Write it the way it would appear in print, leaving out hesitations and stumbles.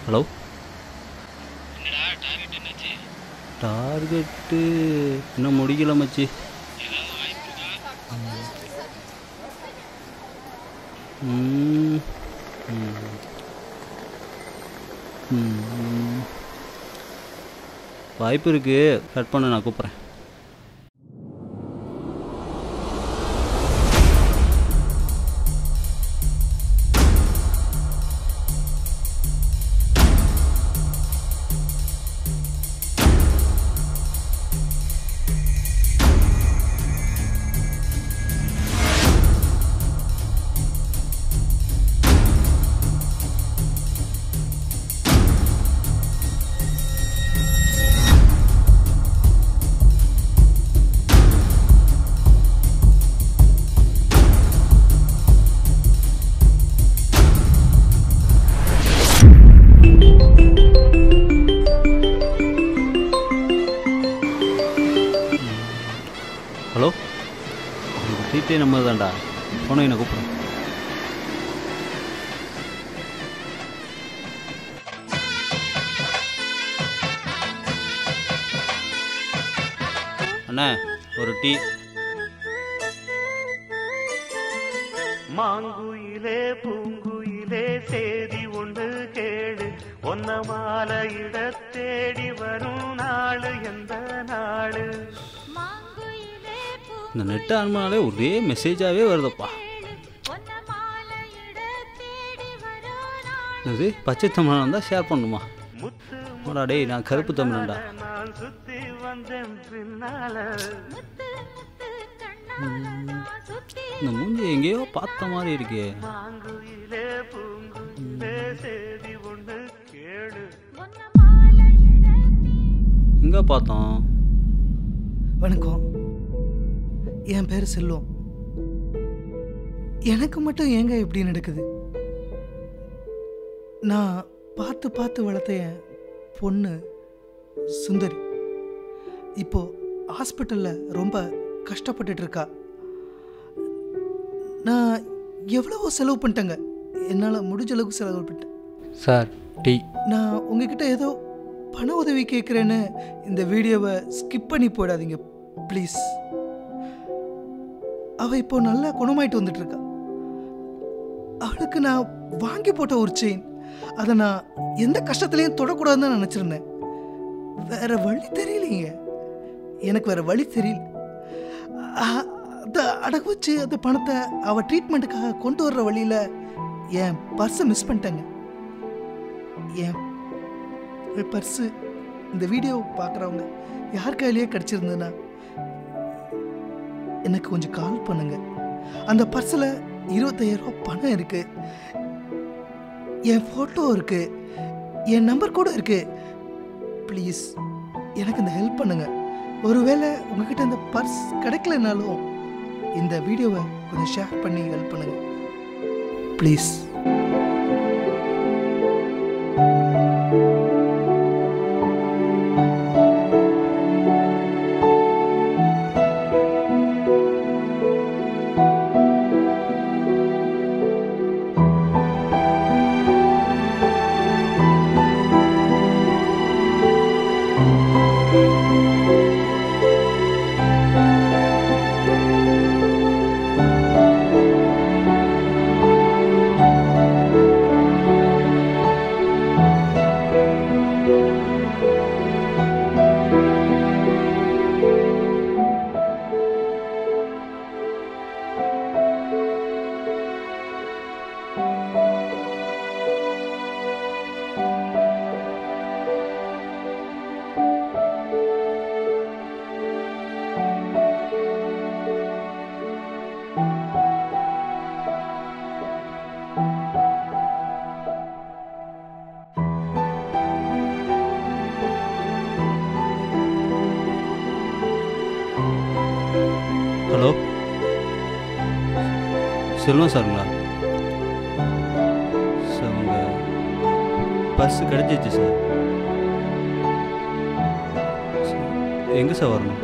Hello. என்னடா target என்னாச்சு? Target இன்னும் முடிக்கல மச்சி. ஏதாவது வாய்ப்பு இருக்கா? வாய்ப்பு இருக்கு. கட் பண்ண நான் கூப்பிட்றேன். ஹலோ, உங்களுக்கு டீட்டே நம்பர் தான்டா. போன என்ன கூப்பிட்றேன். அண்ணா ஒரு டீ. மாங்குயிலே பூங்குயிலே சேதி ஒன்று கேடு, ஒன்ன மாலையிட தேடி வரும் நாளு எந்த நாளு? இந்த நெட் ஆன்மாலே ஒரே மெசேஜாகவே வருதப்பா. இது பச்சை தமிழன் தான் ஷேர் பண்ணுமா? ஆடா டேய், நான் கருப்பு தமிழன்டா. நான் சுத்தி வந்தேன் பின்னால. இந்த மூஞ்சி எங்கேயோ பார்த்த மாதிரி இருக்கே. மாங்குயிலே பூங்குயிலே சேதி ஒன்று கேளு. எங்கே பார்த்தோம்? வணக்கம், என் பேர் செல்வம். எனக்கு மட்டும் ஏங்க இப்படி நடக்குது? நான் பார்த்து பார்த்து வளர்த்த என் பொண்ணு சுந்தரி இப்போ ஹாஸ்பிட்டலில் ரொம்ப கஷ்டப்பட்டுட்டு இருக்கா. நான் எவ்வளவோ செலவு பண்ணிட்டேங்க. என்னால் முடிஞ்ச அளவுக்கு செலவு பண்ணிட்டேன். Sir tea. நான் உங்ககிட்ட ஏதோ பண உதவி கேட்குறேன்னு இந்த வீடியோவை ஸ்கிப் பண்ணி போயிடாதீங்க ப்ளீஸ். அவள் இப்போ நல்லா குணமாயிட்டு வந்துட்டு இருக்கா. அவளுக்கு நான் வாங்கி போட்ட ஒரு செயின், அதை நான் எந்த கஷ்டத்துலையும் தொடக்கூடாதுன்னு தான் நினச்சிருந்தேன். வேற வழி தெரியலைங்க, எனக்கு வேற வழி தெரியல. அதை அடகு வச்சு அந்த பணத்தை அவள் ட்ரீட்மெண்ட்டுக்காக கொண்டு வர்ற வழியில் என் பர்ஸை மிஸ் பண்ணிட்டேங்க. என் பர்ஸு இந்த வீடியோ பார்க்குறவங்க யார் கையிலேயே கிடச்சிருந்ததுன்னா எனக்கு கொஞ்சம் கால் பண்ணுங்க. அந்த பர்ஸில் 25,000 ரூபா பணம் இருக்கு, என் ஃபோட்டோ இருக்கு, என் நம்பர் கூட இருக்கு. ப்ளீஸ் எனக்கு இந்த ஹெல்ப் பண்ணுங்க. ஒருவேளை உங்ககிட்ட இந்த பர்ஸ் கிடைக்கலனாலும் இந்த வீடியோவை கொஞ்சம் ஷேர் பண்ணி ஹெல்ப் பண்ணுங்க ப்ளீஸ். ஹலோ, செல்வம் சாருங்களா? சார் உங்கள் பர்ஸு கிடச்சிச்சு சார். எங்கே சார் வரணும்?